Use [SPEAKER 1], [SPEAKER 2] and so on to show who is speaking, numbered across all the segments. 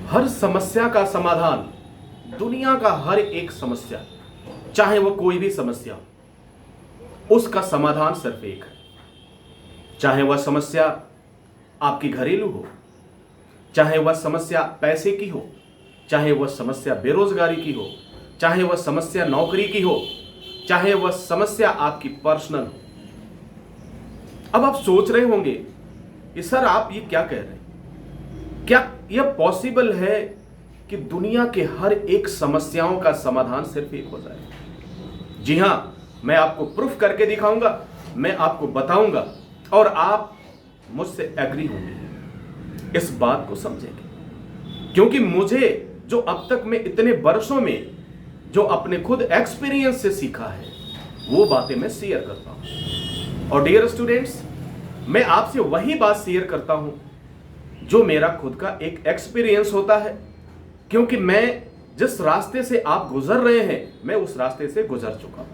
[SPEAKER 1] हर समस्या का समाधान, दुनिया का हर एक समस्या, चाहे वो कोई भी समस्या हो, उसका समाधान सिर्फ एक है। चाहे वह समस्या आपकी घरेलू हो, चाहे वह समस्या पैसे की हो, चाहे वह समस्या बेरोजगारी की हो, चाहे वह समस्या नौकरी की हो, चाहे वह समस्या आपकी पर्सनल हो। अब आप सोच रहे होंगे कि सर आप ये क्या कह रहे हैं? क्या यह पॉसिबल है कि दुनिया के हर एक समस्याओं का समाधान सिर्फ एक हो जाए? जी हां, मैं आपको प्रूफ करके दिखाऊंगा, मैं आपको बताऊंगा और आप मुझसे एग्री होंगे, इस बात को समझेंगे। क्योंकि मुझे जो अब तक मैं इतने वर्षों में जो अपने खुद एक्सपीरियंस से सीखा है, वो बातें मैं शेयर करता हूं। और डियर स्टूडेंट्स, मैं आपसे वही बात शेयर करता हूं जो मेरा खुद का एक एक्सपीरियंस होता है। क्योंकि मैं जिस रास्ते से आप गुजर रहे हैं, मैं उस रास्ते से गुजर चुका हूं।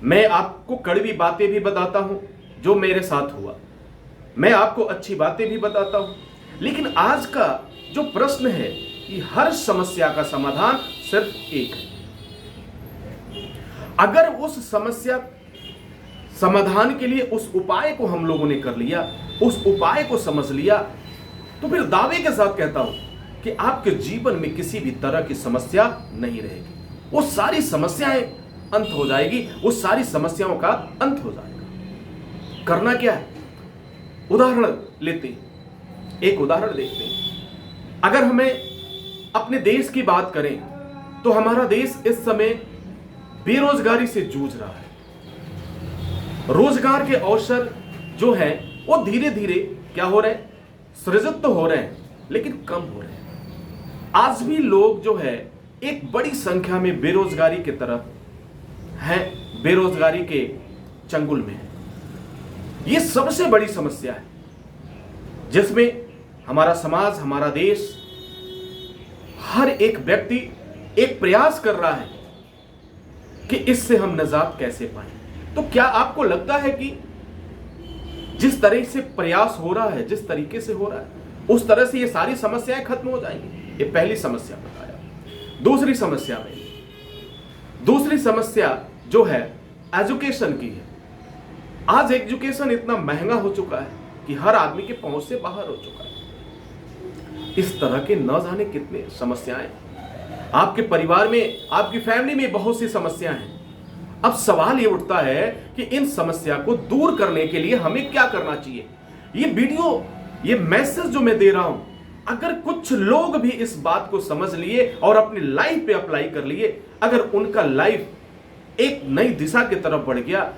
[SPEAKER 1] मैं आपको कड़वी बातें भी बताता हूं जो मेरे साथ हुआ, मैं आपको अच्छी बातें भी बताता हूं। लेकिन आज का जो प्रश्न है कि हर समस्या का समाधान सिर्फ एक है। अगर उस समस्या समाधान के लिए उस उपाय को हम लोगों ने कर लिया, उस उपाय को समझ लिया, तो फिर दावे के साथ कहता हूं कि आपके जीवन में किसी भी तरह की समस्या नहीं रहेगी। वो सारी समस्याएं अंत हो जाएगी, उस सारी समस्याओं का अंत हो जाएगा। करना क्या है? उदाहरण लेते हैं, एक उदाहरण देखते हैं। अगर हमें अपने देश की बात करें तो हमारा देश इस समय बेरोजगारी से जूझ रहा है। रोजगार के अवसर जो है वो धीरे धीरे क्या हो रहे हैं? सृजित तो हो रहे हैं, लेकिन कम हो रहे हैं। आज भी लोग जो है एक बड़ी संख्या में बेरोजगारी की तरफ है, बेरोजगारी के चंगुल में है। ये सबसे बड़ी समस्या है जिसमें हमारा समाज, हमारा देश, हर एक व्यक्ति एक प्रयास कर रहा है कि इससे हम निजात कैसे पाएं। तो क्या आपको लगता है कि जिस तरह से प्रयास हो रहा है, जिस तरीके से हो रहा है, उस तरह से ये सारी समस्याएं खत्म हो जाएंगी? ये पहली समस्या बताया। दूसरी समस्या जो है एजुकेशन की है। आज एजुकेशन इतना महंगा हो चुका है कि हर आदमी के पहुंच से बाहर हो चुका है। इस तरह के न जाने कितने समस्याएं आपके परिवार में, आपकी फैमिली में बहुत सी समस्याएं हैं। अब सवाल ये उठता है कि इन समस्या को दूर करने के लिए हमें क्या करना चाहिए? ये वीडियो, ये मैसेज जो मैं दे रहा हूं, अगर कुछ लोग भी इस बात को समझ लिए और अपनी लाइफ पे अप्लाई कर लिए, अगर उनका लाइफ एक नई दिशा की तरफ बढ़ गया,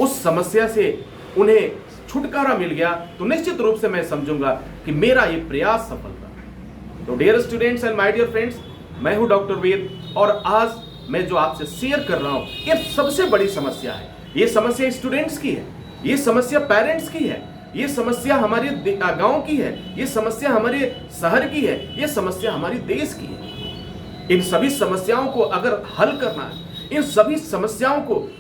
[SPEAKER 1] उस समस्या से उन्हें छुटकारा मिल गया, तो निश्चित रूप से मैं समझूंगा कि मेरा ये प्रयास सफल रहा। तो dear students and my dear friends, मैं हूं डॉक्टर वेद और आज मैं जो आपसे शेयर कर रहा हूं, ये सबसे बड़ी समस्या है। ये समस्या स्टूडेंट्स की है, ये समस्या पेरेंट्स की है, ये समस्या हमारे गांव की है, ये समस्या हमारे शहर की है, ये समस्या हमारे देश की है। इन सभी समस्याओं को अगर हल करना है, इन सभी समस्याओं को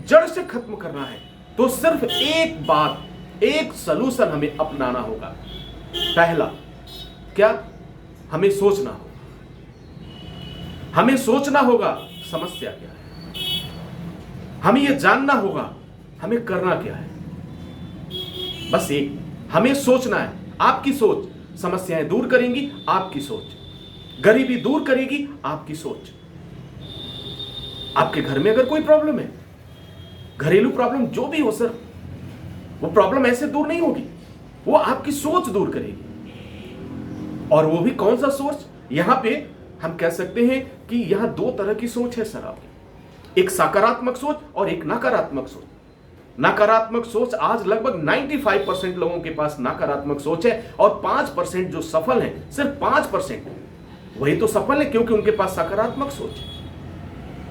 [SPEAKER 1] जड़ से खत्म करना है, तो सिर्फ एक बात, एक सलूशन हमें अपनाना होगा। पहला क्या? हमें सोचना होगा। हमें सोचना होगा समस्या क्या है। हमें यह जानना होगा हमें करना क्या है। बस एक, हमें सोचना है। आपकी सोच समस्याएं दूर करेंगी, आपकी सोच गरीबी दूर करेगी, आपकी सोच। आपके घर में अगर कोई प्रॉब्लम है, घरेलू प्रॉब्लम जो भी हो सर, वो प्रॉब्लम ऐसे दूर नहीं होगी, वो आपकी सोच दूर करेगी। और वो भी कौन सा सोच? यहां पे हम कह सकते हैं कि यहां दो तरह की सोच है सर आपकी, एक सकारात्मक सोच और एक नकारात्मक सोच। नकारात्मक सोच आज लगभग 95% लोगों के पास नकारात्मक सोच है और 5% जो सफल हैं, सिर्फ 5% वही तो सफल है क्योंकि उनके पास सकारात्मक सोच है।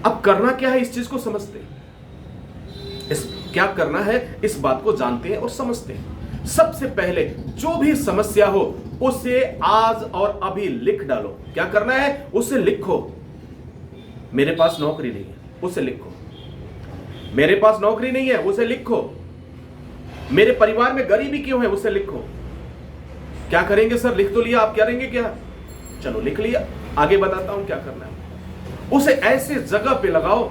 [SPEAKER 1] अब करना क्या है, इस चीज को समझते हैं। क्या करना है इस बात को जानते हैं और समझते हैं। सबसे पहले जो भी समस्या हो उसे आज और अभी लिख डालो। क्या करना है? उसे लिखो। मेरे पास नौकरी नहीं है, उसे लिखो। मेरे पास नौकरी नहीं है, उसे लिखो। मेरे परिवार में गरीबी क्यों है, उसे लिखो। क्या करेंगे सर? लिख तो लिया, आप करेंगे क्या? चलो लिख लिया, आगे बताता हूं क्या करना है। उसे ऐसे जगह पे लगाओ,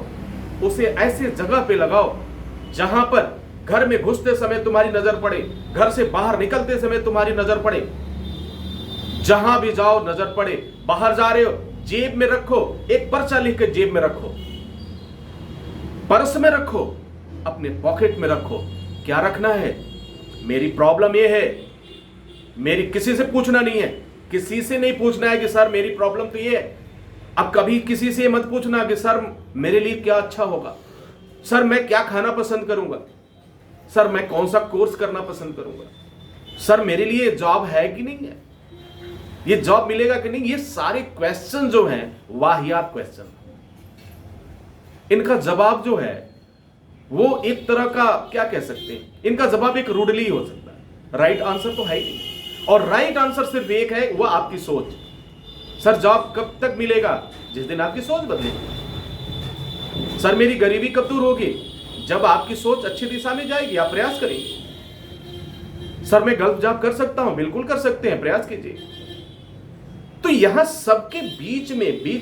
[SPEAKER 1] उसे ऐसे जगह पे लगाओ जहां पर घर में घुसते समय तुम्हारी नजर पड़े, घर से बाहर निकलते समय तुम्हारी नजर पड़े, जहां भी जाओ नजर पड़े। बाहर जा रहे हो, जेब में रखो, एक पर्चा लिख के जेब में रखो, पर्स में रखो, अपने पॉकेट में रखो। क्या रखना है? मेरी प्रॉब्लम यह है, मेरी किसी से पूछना नहीं है, किसी से नहीं पूछना है कि सर मेरी प्रॉब्लम तो ये है। अब कभी किसी से मत पूछना कि सर मेरे लिए क्या अच्छा होगा, सर मैं क्या खाना पसंद करूंगा, सर मैं कौन सा कोर्स करना पसंद करूंगा, सर मेरे लिए जॉब है कि नहीं है, ये जॉब मिलेगा कि नहीं। ये सारे क्वेश्चन जो हैं वाहियात क्वेश्चन, इनका जवाब जो है वो एक तरह का क्या कह सकते हैं, इनका जवाब एक रूडली हो सकता है, राइट आंसर तो है ही नहीं। और राइट आंसर सिर्फ एक है, वह आपकी सोच। सर जॉब कब तक मिलेगा? जिस दिन आपकी सोच बदलेगी। सर मेरी गरीबी कब दूर होगी? जब आपकी सोच अच्छी दिशा में जाएगी, आप प्रयास करेंगे। सर मैं गलत जॉब कर सकता हूं, बिल्कुल कर सकते हैं, प्रयास कीजिए। तो यहां सबके बीच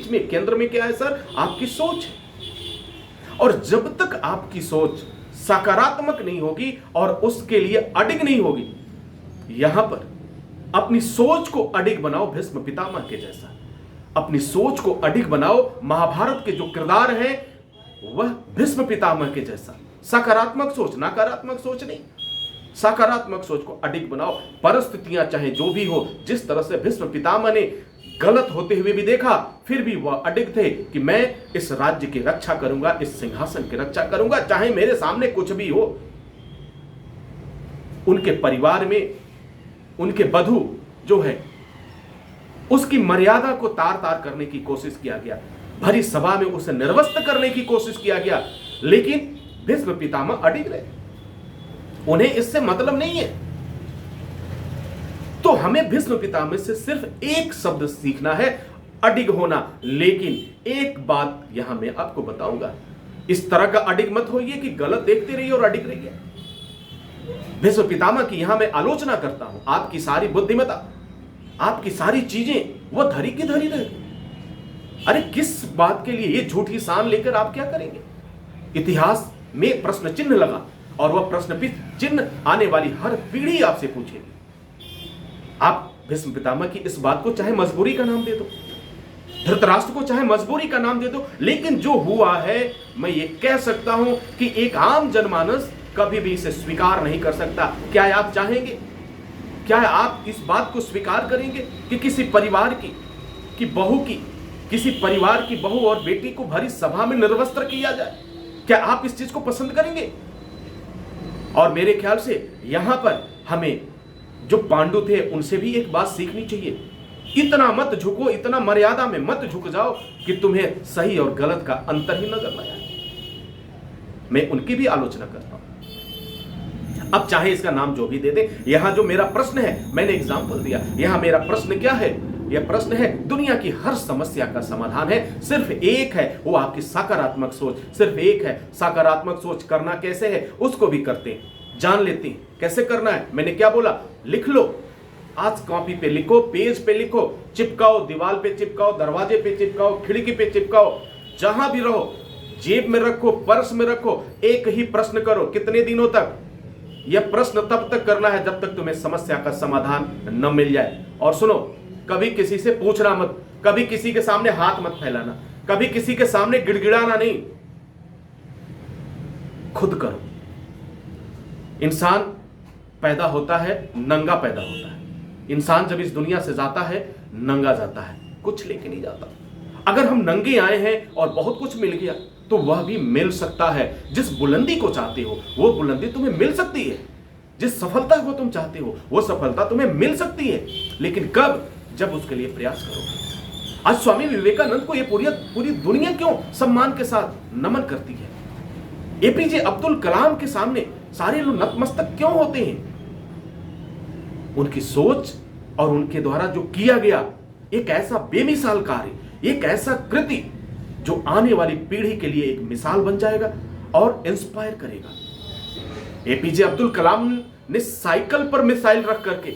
[SPEAKER 1] में केंद्र में क्या है सर? आपकी सोच है। और जब तक आपकी सोच सकारात्मक नहीं होगी और उसके लिए अडिग नहीं होगी, यहां पर अपनी सोच को अडिग बनाओ भीष्म पितामह के जैसा, अपनी सोच को अडिग बनाओ महाभारत के जो किरदार हैं वह भीष्म पितामह के जैसा। सकारात्मक सोच, नकारात्मक सोच नहीं, सकारात्मक सोच को अडिग बनाओ। परिस्थितियां चाहे जो भी हो, जिस तरह से भीष्म पितामह ने गलत होते हुए भी देखा, फिर भी वह अडिग थे कि मैं इस राज्य की रक्षा करूंगा, इस सिंहासन की रक्षा करूंगा, चाहे मेरे सामने कुछ भी हो। उनके परिवार में उनके बधू जो है उसकी मर्यादा को तार तार करने की कोशिश किया गया, भरी सभा में उसे निर्वस्त्र करने की कोशिश किया गया, लेकिन भीष्म पितामह अडिग रहे, उन्हें इससे मतलब नहीं है। तो हमें भीष्म पितामह से सिर्फ एक शब्द सीखना है, अडिग होना। लेकिन एक बात यहां मैं आपको बताऊंगा, इस तरह का अडिग मत होइए कि गलत देखते रहिए और अडिग रहिए। भीष्म पितामह की यहां मैं आलोचना करता हूं, आपकी सारी बुद्धिमत्ता, आपकी सारी चीजें वो धरी की धरी रहे। अरे किस बात के लिए ये झूठी शान लेकर आप क्या करेंगे? इतिहास में प्रश्न चिन्ह लगा और वह प्रश्न चिन्ह आने वाली हर पीढ़ी आपसे पूछेगी। आप भीष्म पितामह की इस बात को चाहे मजबूरी का नाम दे दो, धृतराष्ट्र को चाहे मजबूरी का नाम दे दो, लेकिन जो हुआ है मैं ये कह सकता हूं कि एक आम जनमानस कभी भी इसे स्वीकार नहीं कर सकता। क्या आप चाहेंगे, क्या आप इस बात को स्वीकार करेंगे कि किसी परिवार की बहू की, किसी परिवार की बहू और बेटी को भरी सभा में निर्वस्त्र किया जाए? क्या आप इस चीज को पसंद करेंगे? और मेरे ख्याल से यहां पर हमें जो पांडु थे उनसे भी एक बात सीखनी चाहिए, इतना मत झुको, इतना मर्यादा में मत झुक जाओ कि तुम्हें सही और गलत का अंतर ही नजर न आए। मैं उनकी भी आलोचना करता हूं। अब चाहे इसका नाम जो भी दे दे, यहां जो मेरा प्रश्न है, मैंने एग्जाम्पल दिया, यहां मेरा प्रश्न क्या है? यह प्रश्न है, दुनिया की हर समस्या का समाधान है, सिर्फ एक है, वो आपकी सकारात्मक सोच। सिर्फ एक है, सकारात्मक सोच करना कैसे है उसको भी करते हैं, जान लेते हैं कैसे करना है। मैंने क्या बोला? लिख लो, आज कॉपी पे लिखो, पेज पे लिखो, चिपकाओ, दीवार पे चिपकाओ, दरवाजे पे चिपकाओ, खिड़की पे चिपकाओ, जहां भी रहो, जेब में रखो, पर्स में रखो। एक ही प्रश्न करो, कितने दिनों तक? यह प्रश्न तब तक करना है जब तक तुम्हें समस्या का समाधान न मिल जाए। और सुनो, कभी किसी से पूछना मत, कभी किसी के सामने हाथ मत फैलाना, कभी किसी के सामने गिड़गिड़ाना नहीं, खुद करो। इंसान पैदा होता है, नंगा पैदा होता है। इंसान जब इस दुनिया से जाता है, नंगा जाता है, कुछ लेके नहीं जाता। अगर हम नंगे आए हैं और बहुत कुछ मिल गया तो वह भी मिल सकता है। जिस बुलंदी को चाहते हो वो बुलंदी तुम्हें मिल सकती है, जिस सफलता को तुम चाहते हो वो सफलता तुम्हें मिल सकती है, लेकिन कब? जब उसके लिए प्रयास करो। आज स्वामी विवेकानंद को ये पूरी दुनिया क्यों सम्मान के साथ नमन करती है? एपीजे अब्दुल कलाम के सामने सारे लोग नतमस्तक क्यों होते हैं? उनकी सोच और उनके द्वारा जो किया गया एक ऐसा बेमिसाल कार्य, एक ऐसा कृति जो आने वाली पीढ़ी के लिए एक मिसाल बन जाएगा और इंस्पायर करेगा। एपीजे अब्दुल कलाम ने साइकिल पर मिसाइल रख करके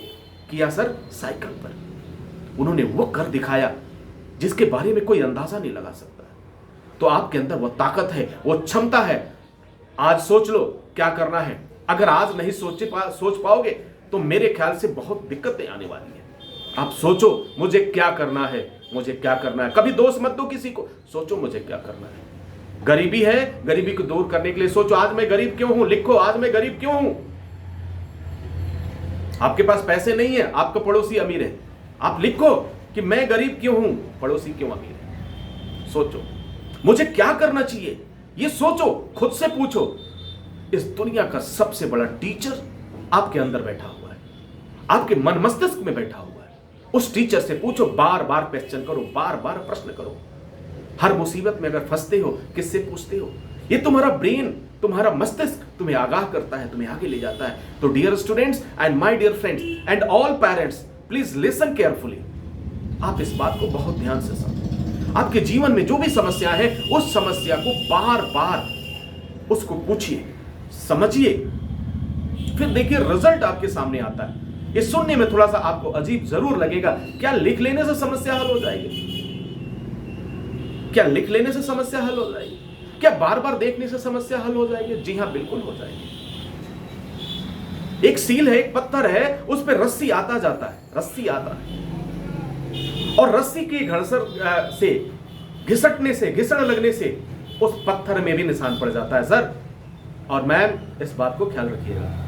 [SPEAKER 1] किया सर? साइकिल पर। उन्होंने वो कर दिखाया जिसके बारे में कोई अंदाजा नहीं लगा सकता। तो आपके अंदर वो ताकत है, वो क्षमता है। आज सोच लो क्या करना है। अगर आज नहीं सोच पाओगे तो मेरे ख्याल से बहुत दिक्कतें आने वाली हैं। आप सोचो मुझे क्या करना है, मुझे क्या करना है। कभी दोष मत दो किसी को, सोचो मुझे क्या करना है। गरीबी है, गरीबी को दूर करने के लिए सोचो आज मैं गरीब क्यों हूं। लिखो आज मैं गरीब क्यों हूं। आपके पास पैसे नहीं है, आपका पड़ोसी अमीर है, आप लिखो कि मैं गरीब क्यों हूं, पड़ोसी क्यों अमीर है। सोचो मुझे क्या करना चाहिए, ये सोचो, खुद से पूछो। इस दुनिया का सबसे बड़ा टीचर आपके अंदर बैठा हुआ है, आपके मन मस्तिष्क में बैठा हुआ है। उस टीचर से पूछो, बार बार क्वेश्चन करो, बार बार प्रश्न करो। हर मुसीबत में अगर फंसते हो किससे पूछते हो? ये तुम्हारा ब्रेन, तुम्हारा मस्तिष्क तुम्हें आगाह करता है, तुम्हें आगे ले जाता है। तो dear students and my dear friends and all parents, please listen carefully. आप इस बात को बहुत ध्यान से समझो। आपके जीवन में जो भी समस्या है उस समस्या को बार बार उसको पूछिए, समझिए, फिर देखिए रिजल्ट आपके सामने आता है। ये सुनने में थोड़ा सा आपको अजीब जरूर लगेगा। क्या लिख लेने से समस्या हल हो जाएगी? क्या लिख लेने से समस्या हल हो जाएगी? क्या बार बार देखने से समस्या हल हो जाएगी? जी हां, बिल्कुल हो जाएगी। एक सील है, एक पत्थर है, उस पर रस्सी आता जाता है, रस्सी आता है, और रस्सी के घर्षण से, घिसटने से, घिसण लगने से उस पत्थर में भी निशान पड़ जाता है सर और मैम। इस बात को ख्याल रखिएगा।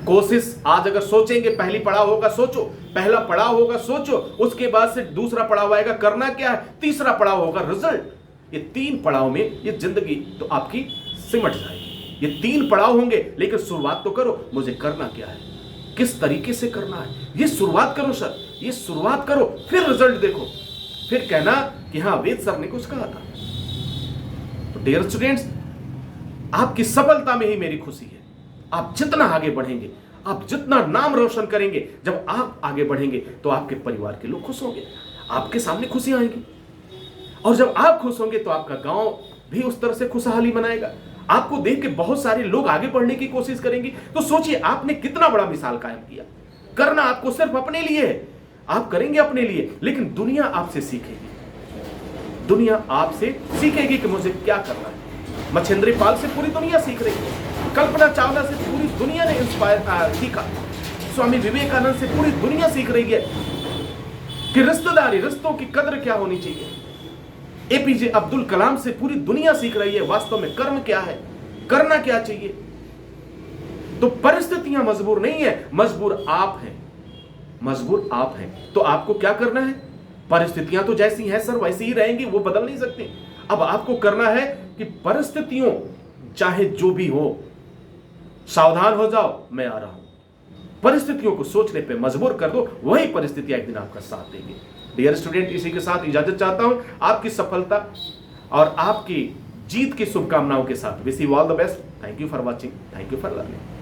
[SPEAKER 1] कोशिश आज अगर सोचेंगे, पहली पड़ाव होगा सोचो, पहला पड़ाव होगा सोचो, उसके बाद से दूसरा पड़ाव आएगा करना क्या है, तीसरा पड़ाव होगा रिजल्ट। ये 3 पड़ाव में ये जिंदगी तो आपकी सिमट जाएगी। ये 3 पड़ाव होंगे, लेकिन शुरुआत तो करो, मुझे करना क्या है, किस तरीके से करना है, ये शुरुआत करो सर, ये शुरुआत करो, फिर रिजल्ट देखो, फिर कहना कि हाँ वेद सर ने कुछ कहा था। तो डियर स्टूडेंट्स, आपकी सफलता में ही मेरी खुशी है। आप जितना आगे बढ़ेंगे, आप जितना नाम रोशन करेंगे, जब आप आगे बढ़ेंगे तो आपके परिवार के लोग खुश होंगे, आपके सामने खुशियां आएंगी। और जब आप खुश होंगे तो आपका गांव भी उस तरह से खुशहाली मनाएगा। आपको देख के बहुत सारे लोग आगे बढ़ने की कोशिश करेंगे। तो सोचिए आपने कितना बड़ा मिसाल कायम किया। करना आपको सिर्फ अपने लिए है, आप करेंगे अपने लिए, लेकिन दुनिया आपसे सीखेगी। दुनिया आपसे सीखेगी कि मुझे क्या करना है। मच्छिंद्र पाल से पूरी दुनिया सीख रही है, कल्पना चावला से पूरी दुनिया ने इंस्पायर सीखा, स्वामी विवेकानंद से पूरी दुनिया सीख रही है कि रिश्तेदारी, रिश्तों की कदर क्या होनी चाहिए। एपीजे अब्दुल कलाम से पूरी दुनिया सीख रही है वास्तव में कर्म क्या है, करना क्या चाहिए। तो परिस्थितियां मजबूर नहीं है, मजबूर आप हैं, मजबूर आप हैं। तो आपको क्या करना है? परिस्थितियां तो जैसी हैं सर वैसी ही रहेंगी, वो बदल नहीं सकती। अब आपको करना है कि परिस्थितियों चाहे जो भी हो, सावधान हो जाओ, मैं आ रहा हूं। परिस्थितियों को सोचने पे मजबूर कर दो, वही परिस्थितियां एक दिन आपका साथ देंगी। डियर स्टूडेंट, इसी के साथ इजाजत चाहता हूं। आपकी सफलता और आपकी जीत की शुभकामनाओं के साथ wish you all the best. Thank you for watching, thank you for learning.